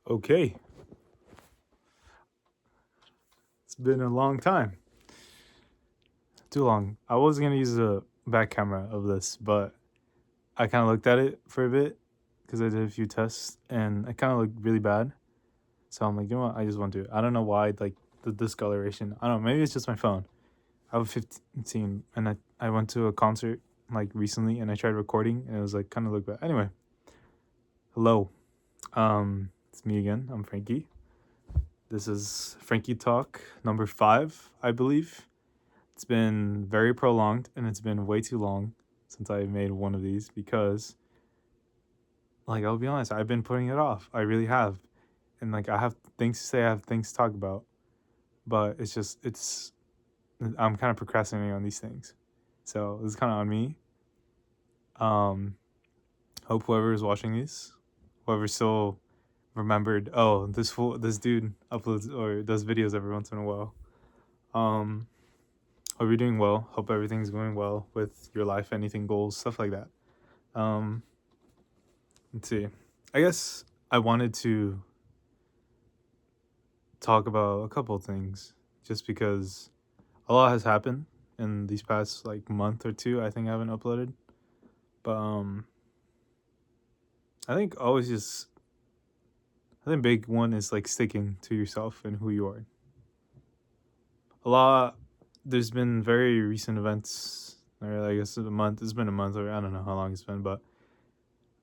Okay, it's been a long time. Too long. I was gonna use the back camera of this, but I kind of looked at it for a bit because I did a few tests and it kind of looked really bad. So I'm like, you know what? I just want to do it. I don't know why, like the discoloration. I don't know. Maybe it's just my phone. I was 15 and I went to a concert like recently and I tried recording and it was like kind of look bad. Anyway, hello. It's me again. I'm Frankie. This is Frankie Talk number 5, I believe. It's been very prolonged and it's been way too long since I made one of these because, like, I'll be honest, I've been putting it off. I really have. And, like, I have things to say, I have things to talk about, but I'm kind of procrastinating on these things. So this is kind of on me. Um, Hope whoever is watching these, whoever still remembered, oh, this dude uploads or does videos every once in a while. Um, Hope you're doing well. Hope everything's going well with your life, anything goals, stuff like that. Um, let's see. I guess I wanted to talk about a couple of things just because a lot has happened in these past like month or two. I think I haven't uploaded, but I think always just I think big one is like sticking to yourself and who you are. A lot. There's been very recent events, or I guess a month. It's been a month, or I don't know how long it's been, but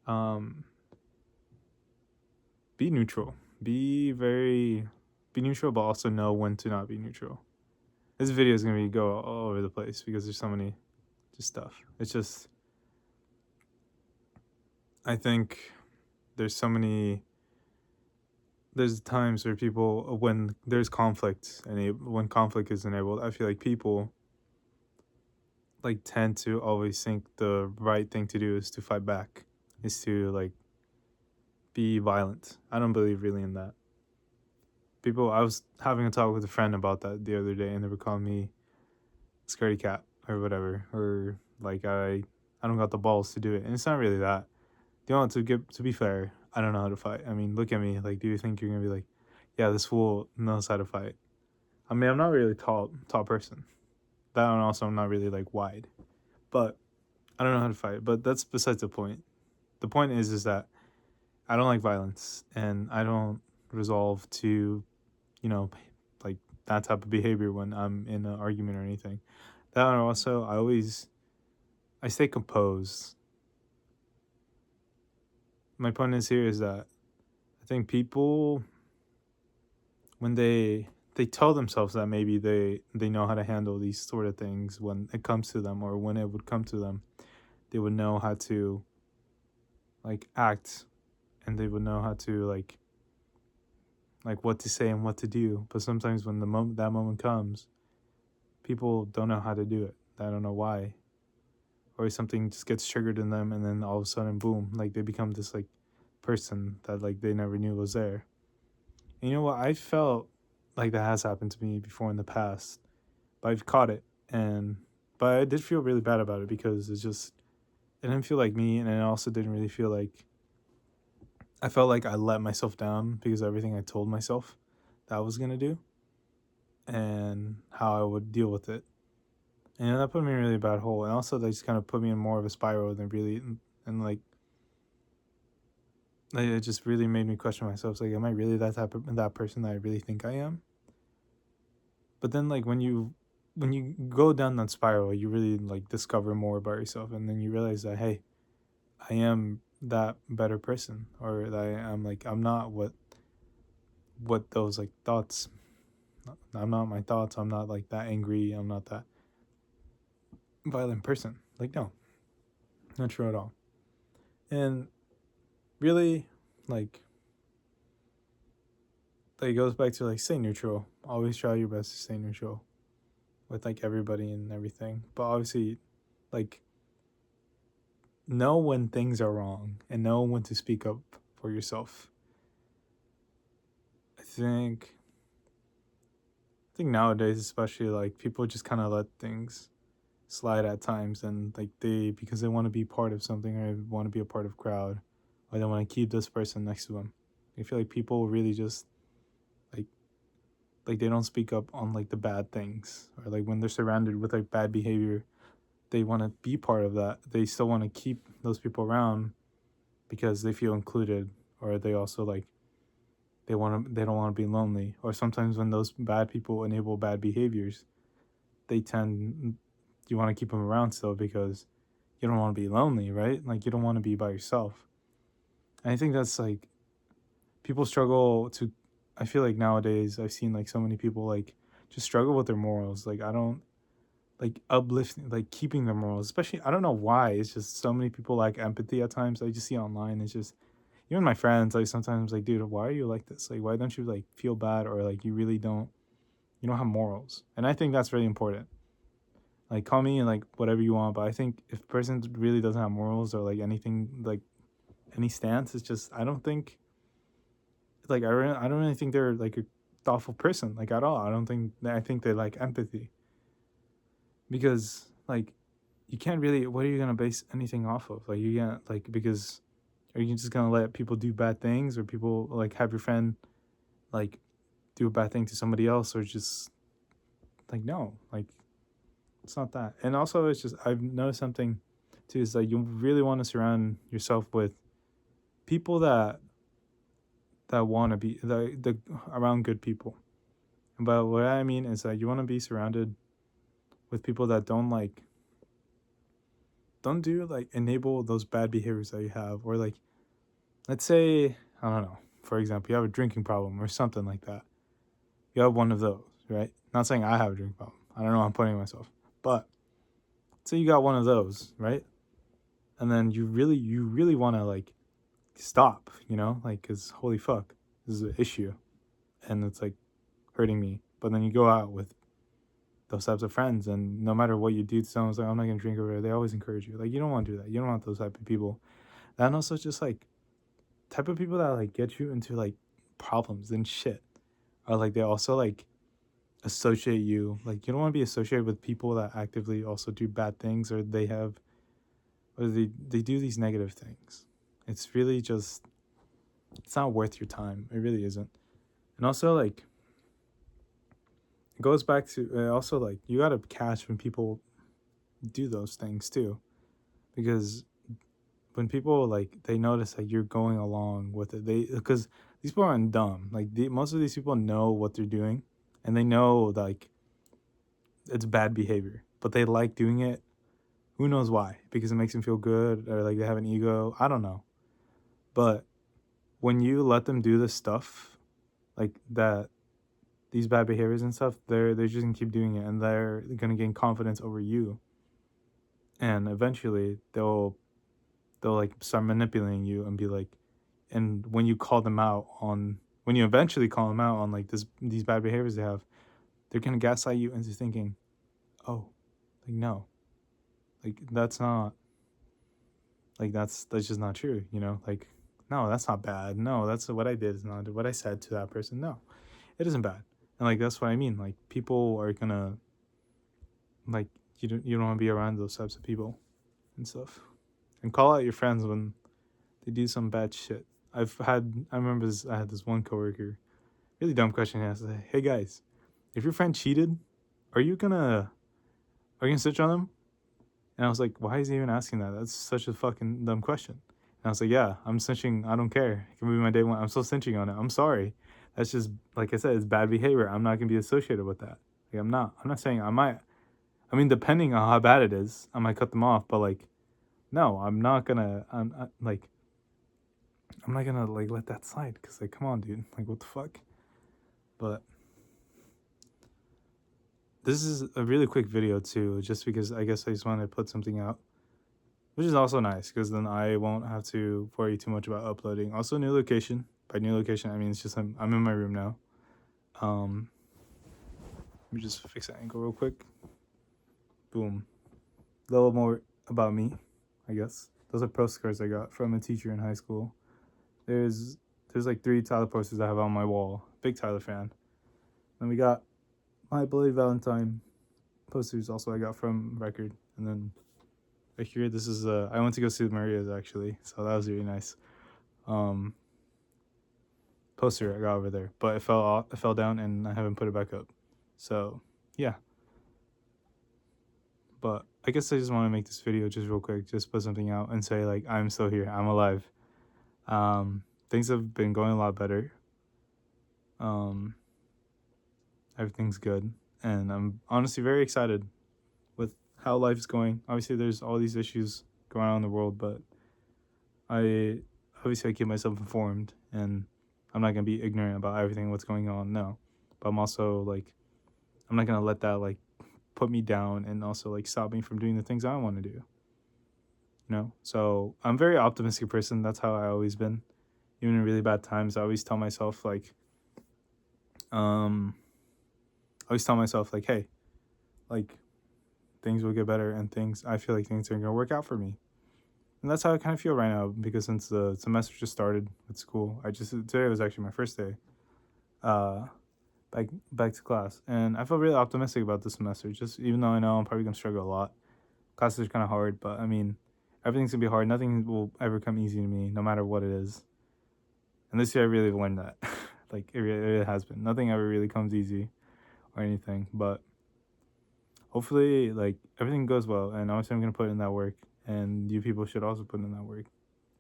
um, be neutral. Be neutral, but also know when to not be neutral. This video is gonna be go all over the place because there's so many just stuff. It's just I think there's so many there's times where people when there's conflict and when conflict is enabled, I feel like people like tend to always think the right thing to do is to fight back, is to like be violent. I don't believe really in that. I was having a talk with a friend about that the other day and they were calling me scaredy cat or whatever, or like I don't got the balls to do it. And it's not really that. To be fair, I don't know how to fight. I mean, look at me. Like, do you think you're gonna be like, yeah, this fool knows how to fight? I mean, I'm not really a tall person. That one also I'm not really like wide, but I don't know how to fight. But that's besides the point. The point is that I don't like violence, and I don't resolve to, you know, like that type of behavior when I'm in an argument or anything. That one also I stay composed. My point is here is that I think people when they tell themselves that maybe they know how to handle these sort of things when it comes to them or when it would come to them, they would know how to like act and they would know how to like what to say and what to do. But sometimes when that moment comes, people don't know how to do it. I don't know why. Or something just gets triggered in them and then all of a sudden boom, like they become this like person that like they never knew was there. And you know what? I felt like that has happened to me before in the past, but I've caught it, and but I did feel really bad about it because it didn't feel like me, and it also didn't really feel like I felt like I let myself down because of everything I told myself that I was gonna do and how I would deal with it, and that put me in a really bad hole, and also that just kind of put me in more of a spiral than really, and like it just really made me question myself. It's like, am I really that person that I really think I am? But then like when you go down that spiral, you really like discover more about yourself, and then you realize that hey, I am that better person, or that I'm like I'm not what those like thoughts. I'm not my thoughts. I'm not like that angry. I'm not that violent person. Like no, not true at all. And really, like it goes back to like stay neutral. Always try your best to stay neutral with like everybody and everything. But obviously, like know when things are wrong and know when to speak up for yourself. I think nowadays especially like people just kind of let things slide at times and like they because they want to be part of something or want to be a part of crowd or they want to keep this person next to them. I feel like people really just like they don't speak up on like the bad things, or like when they're surrounded with like bad behavior, they want to be part of that. They still want to keep those people around because they feel included, or they also like they don't want to be lonely. Or sometimes when those bad people enable bad behaviors, they tend you want to keep them around still because you don't want to be lonely, right? Like you don't want to be by yourself. And I think that's like people struggle to. I feel like nowadays I've seen like so many people like just struggle with their morals. Like I don't like uplifting, like keeping their morals. Especially I don't know why. It's just so many people lack empathy at times. I just see online. It's just even my friends like sometimes like, dude, why are you like this? Like why don't you like feel bad, or like you don't have morals? And I think that's really important. Like call me like whatever you want, but I think if a person really doesn't have morals or like anything like any stance, it's just I don't think like I don't really think they're like a thoughtful person like at all. I think they like empathy because like you can't really what are you gonna base anything off of? Like you can't like because are you just gonna let people do bad things, or people like have your friend like do a bad thing to somebody else, or just like no like it's not that. And also it's just I've noticed something too is like you really want to surround yourself with people that want to be the around good people. But what I mean is that you want to be surrounded with people that don't do like enable those bad behaviors that you have, or like let's say I don't know, for example, you have a drinking problem or something like that. You have one of those, right? Not saying I have a drinking problem. I don't know. I'm pointing myself, but say you got one of those, right? And then you really want to like stop, like because holy fuck, this is an issue, and it's like hurting me. But then you go out with those types of friends, and no matter what you do to someone's like, I'm not gonna drink over there. They always encourage you. Like you don't want to do that. You don't want those type of people. And also just like type of people that like get you into like problems and shit. Or like they also like associate you. Like you don't want to be associated with people that actively also do bad things, or they do these negative things. It's really just it's not worth your time. It really isn't. And also like it goes back to also like you gotta catch when people do those things too, because when people like they notice that you're going along with it, they because these people aren't dumb. Like most of these people know what they're doing, and they know like it's bad behavior, but they like doing it. Who knows why? Because it makes them feel good, or like they have an ego. I don't know. But when you let them do this stuff, like that, these bad behaviors and stuff, they're just gonna keep doing it, and they're gonna gain confidence over you, and eventually they'll like start manipulating you and be like, and when you call them out on when you eventually call them out on like these bad behaviors they have, they're gonna gaslight you into thinking, oh, like no, like that's not like that's just not true, like no, that's not bad. No, that's what I did is not what I said to that person. No, it isn't bad. And like that's what I mean. Like people are gonna like you don't want to be around those types of people and stuff. And call out your friends when they do some bad shit. I remember I had this one coworker, really dumb question. He asked, like, "Hey guys, if your friend cheated, are you gonna snitch on them?" And I was like, "Why is he even asking that? That's such a fucking dumb question." And I was like, "Yeah, I'm snitching. I don't care. It can be my day one. I'm still snitching on it. I'm sorry. That's just like I said, it's bad behavior. I'm not gonna be associated with that. Like I'm not. I'm not saying I might. I mean, depending on how bad it is, I might cut them off. But like, no, I'm not gonna. I'm not gonna like let that slide because like, come on, dude. Like, what the fuck?" But this is a really quick video too, just because I guess I just wanted to put something out, which is also nice because then I won't have to worry too much about uploading. Also, new location. By new location, I mean it's just I'm in my room now. Um, Let me just fix that angle real quick. Boom. A little more about me, I guess. Those are postcards I got from a teacher in high school. There's like 3 Tyler posters I have on my wall. Big Tyler fan. Then we got My Bloody Valentine posters also I got from Record. And then right here, this is I went to go see the Marias actually, so that was really nice. Um, poster I got over there, but it fell off, it fell down, and I haven't put it back up. So yeah, but I guess I just want to make this video just real quick, just put something out and say like I'm still here, I'm alive. Things have been going a lot better. Um, Everything's good, and I'm honestly very excited with how life's going. Obviously, there's all these issues going on in the world, but I I keep myself informed, and I'm not gonna be ignorant about everything what's going on. No, but I'm also like I'm not gonna let that like put me down and also like stop me from doing the things I want to do. So I'm a very optimistic person. That's how I always been. Even in really bad times, I always tell myself like, hey, like things will get better, and I feel like things are gonna work out for me. And that's how I kind of feel right now, because since the semester just started at school, today was actually my first day, uh, back to class, and I feel really optimistic about this semester. Just even though I know I'm probably gonna struggle a lot, classes are kind of hard, but I mean, everything's gonna be hard. Nothing will ever come easy to me, no matter what it is. And this year I really learned that, like it really has been. Nothing ever really comes easy or anything, but hopefully like everything goes well, and obviously I'm gonna put in that work, and you people should also put in that work.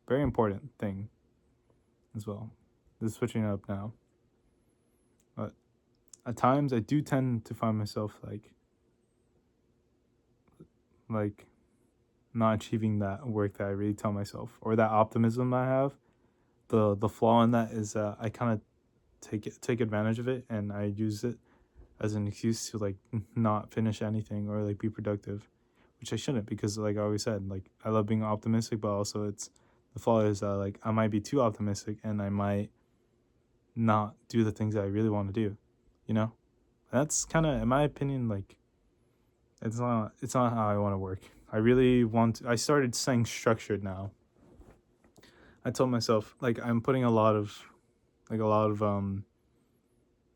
Very important thing as well. This is switching up now, but at times I do tend to find myself like not achieving that work that I really tell myself, or that optimism I have. The flaw in that is that I kind of take advantage of it, and I use it as an excuse to like not finish anything or like be productive, which I shouldn't, because like I always said, like I love being optimistic, but also it's the flaw is that like I might be too optimistic, and I might not do the things that I really want to do, you know? That's kind of, in my opinion, like it's not how I want to work. I started saying structured now. I told myself like I'm putting a lot of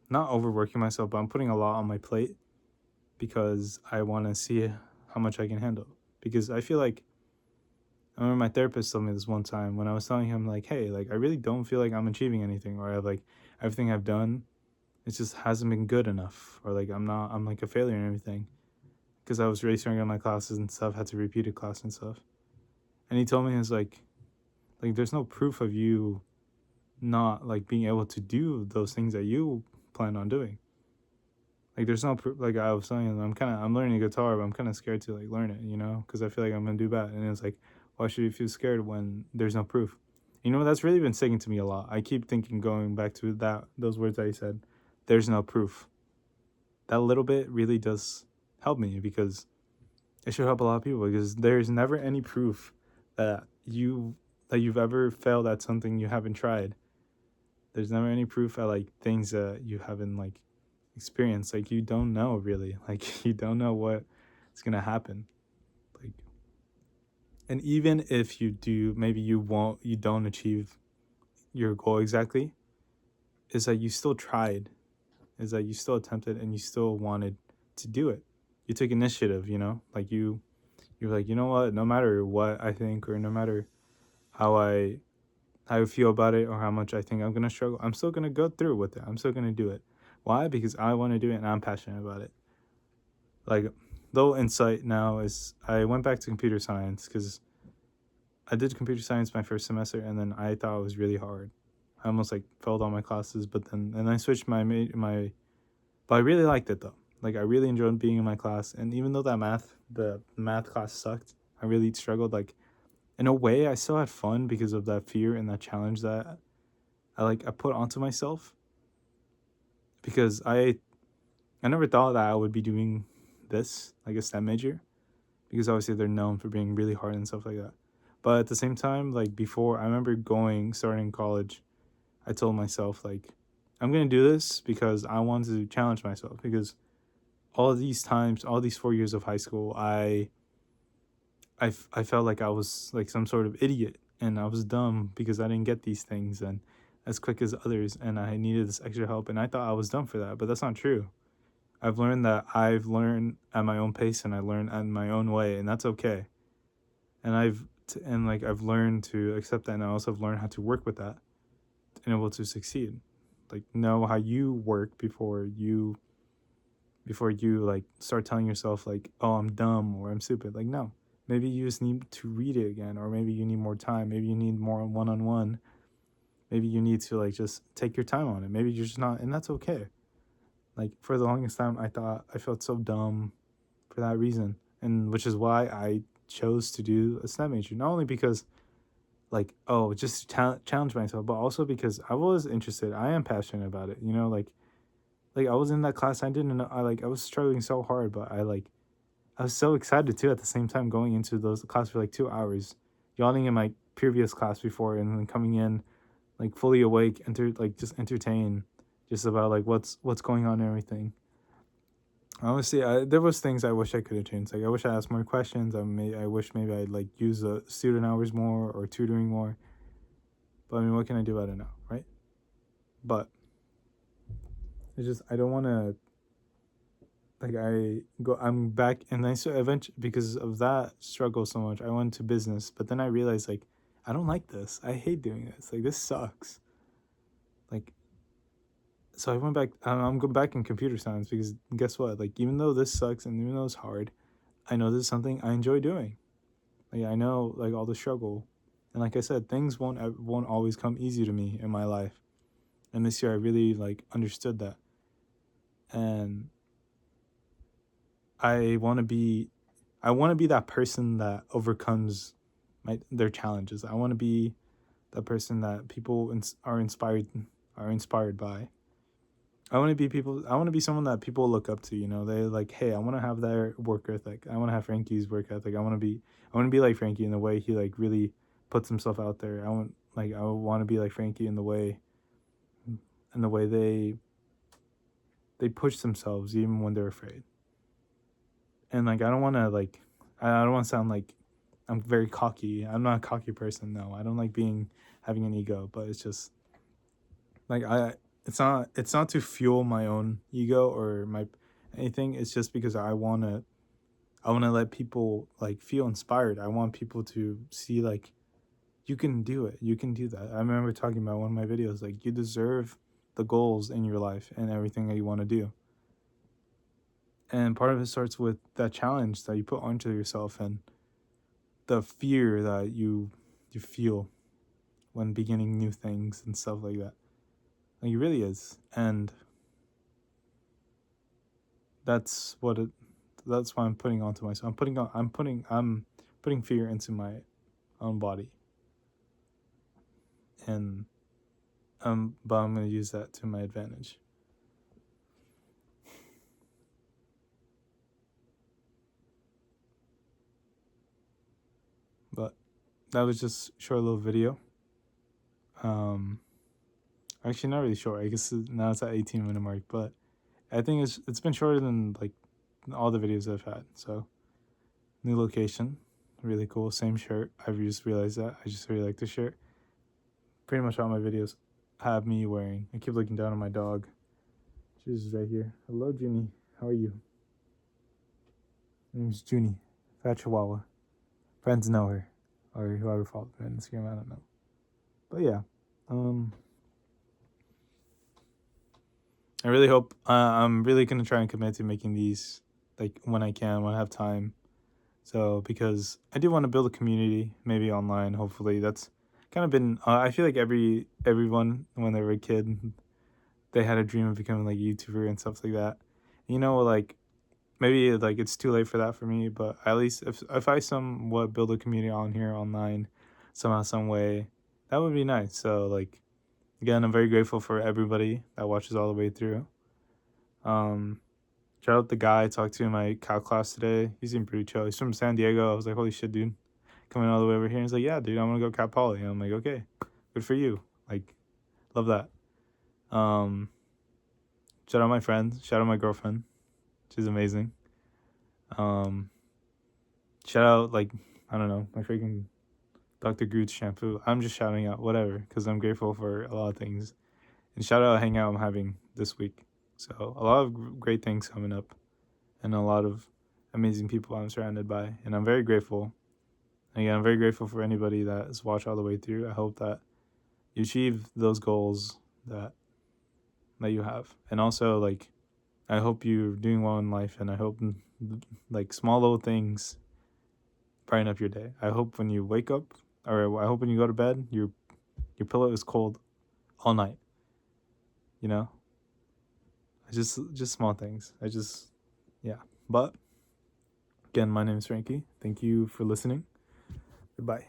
not overworking myself, but I'm putting a lot on my plate because I want to see how much I can handle. Because I feel like I remember my therapist told me this one time when I was telling him like, hey, like I really don't feel like I'm achieving anything, or I have like everything I've done, it just hasn't been good enough, or like I'm like a failure and everything. Because I was really struggling on my classes and stuff, had to repeat a class and stuff. And he told me, he was like there's no proof of you not like being able to do those things that you plan on doing. Like there's no proof. Like I was telling him, I'm learning guitar, but I'm kind of scared to like learn it, because I feel like I'm gonna do bad. And it's like, why should you feel scared when there's no proof? That's really been sticking to me a lot. I keep thinking, going back to those words that he said, there's no proof. That little bit really does help me, because it should help a lot of people, because there's never any proof that you've ever failed at something you haven't tried. There's never any proof at like things that you haven't like experienced. Like you don't know really. Like you don't know what's gonna happen. Like, and even if you do, maybe you don't achieve your goal exactly. Is that you still tried? Is that you still attempted and you still wanted to do it? You took initiative. Like you're like, you know what? No matter what I think, or no matter how I feel about it, or how much I think I'm gonna struggle, I'm still gonna go through with it. I'm still gonna do it. Why? Because I want to do it and I'm passionate about it. Like, little insight now is I went back to computer science because I did computer science my first semester, and then I thought it was really hard. I almost like failed all my classes, but then and I switched but I really liked it though. Like I really enjoyed being in my class, and even though the math class sucked, I really struggled. Like in a way, I still had fun because of that fear and that challenge that I put onto myself. Because I never thought that I would be doing this, like a STEM major, because obviously they're known for being really hard and stuff like that. But at the same time, like before, I remember starting college, I told myself, like, I'm going to do this because I want to challenge myself. Because all these 4 years of high school, I felt like I was like some sort of idiot, and I was dumb because I didn't get these things and as quick as others, and I needed this extra help, and I thought I was dumb for that, but that's not true. I've learned at my own pace, and I learn at my own way, and that's okay. And I've learned to accept that, and I also have learned how to work with that and able to succeed. like know how you work before you like start telling yourself like, oh, I'm dumb or I'm stupid. Like, no, maybe you just need to read it again, or maybe you need more time, maybe you need more one-on-one, maybe you need to like just take your time on it, maybe you're just not, and that's okay. Like for the longest time I thought I felt so dumb for that reason, and which is why I chose to do a STEM major, not only because like, oh, just challenge myself, but also because I was interested, I am passionate about it, you know, like I was in that class, I didn't know, I was struggling so hard, but I was so excited too at the same time, going into those class for like 2 hours, yawning in my previous class before, and then coming in like fully awake, like just entertained, just about like what's going on and everything. Honestly, there was things I wish I could have changed. Like I wish I asked more questions. I wish maybe I'd like use the student hours more or tutoring more. But I mean, what can I do about it now, right? But it's just I don't want to, like I'm back, and I so eventually, because of that struggle so much, I went to business, but then I realized like I don't like this, I hate doing this, like this sucks, like, so I went back, I'm going back in computer science, because guess what, like even though this sucks and even though it's hard, I know this is something I enjoy doing. Like I know like all the struggle, and like I said, things won't always come easy to me in my life, and this year I really like understood that, and I want to be I want to be that person that overcomes their challenges. I want to be that person that people are inspired by. I want to be someone that people look up to. You know, they like, hey, I want to have their work ethic. I want to have Frankie's work ethic. I want to be like Frankie in the way he like really puts himself out there. I want to be like Frankie in the way they push themselves even when they're afraid. And like I don't want to like I don't want to sound like I'm very cocky. I'm not a cocky person. No, I don't like having an ego. But it's just like it's not to fuel my own ego or my anything. It's just because I wanna let people like feel inspired. I want people to see like you can do it. You can do that. I remember talking about one of my videos like you deserve the goals in your life and everything that you want to do. And part of it starts with that challenge that you put onto yourself, and the fear that you feel when beginning new things and stuff like that. Like it really is, and that's what it. That's why I'm putting onto myself. I'm putting fear into my own body, and but I'm gonna use that to my advantage. But that was just a short little video. Um, Actually, not really short. I guess now it's at 18-minute mark, but I think it's been shorter than like all the videos I've had. So new location, really cool. Same shirt. I've just realized that. I just really like the shirt. Pretty much all my videos have me wearing. I keep looking down at my dog. She's right here. Hello, Junie. How are you? Her name's Junie. Fat Chihuahua. Friends know her, or whoever follows me on Instagram. I don't know. But yeah, um, I really hope. I'm really gonna try and commit to making these like when I can, when I have time. So because I do want to build a community, maybe online. Hopefully, that's kind of been. I feel like everyone when they were a kid, they had a dream of becoming like a YouTuber and stuff like that. You know, like maybe like it's too late for that for me, but at least if I somewhat build a community on here online, somehow some way, that would be nice. So like again, I'm very grateful for everybody that watches all the way through. Um, Shout out the guy I talked to in my cow class today. He seemed pretty chill. He's from San Diego. I was like, holy shit, dude. Coming all the way over here. He's like, yeah, dude, I want to go Cal Poly. And I'm like, okay, good for you. Like, love that. Um, Shout out my friends. Shout out my girlfriend. She's amazing. Um, Shout out, like, I don't know, my freaking Dr. Groot's shampoo. I'm just shouting out whatever because I'm grateful for a lot of things. And shout out a hangout I'm having this week. So, a lot of great things coming up and a lot of amazing people I'm surrounded by. And I'm very grateful. Again, I'm very grateful for anybody that has watched all the way through. I hope that you achieve those goals that that you have. And also, like, I hope you're doing well in life, and I hope like small little things brighten up your day. I hope when you wake up, or I hope when you go to bed, your pillow is cold all night. You know, just small things. Yeah. But again, my name is Frankie. Thank you for listening. Goodbye.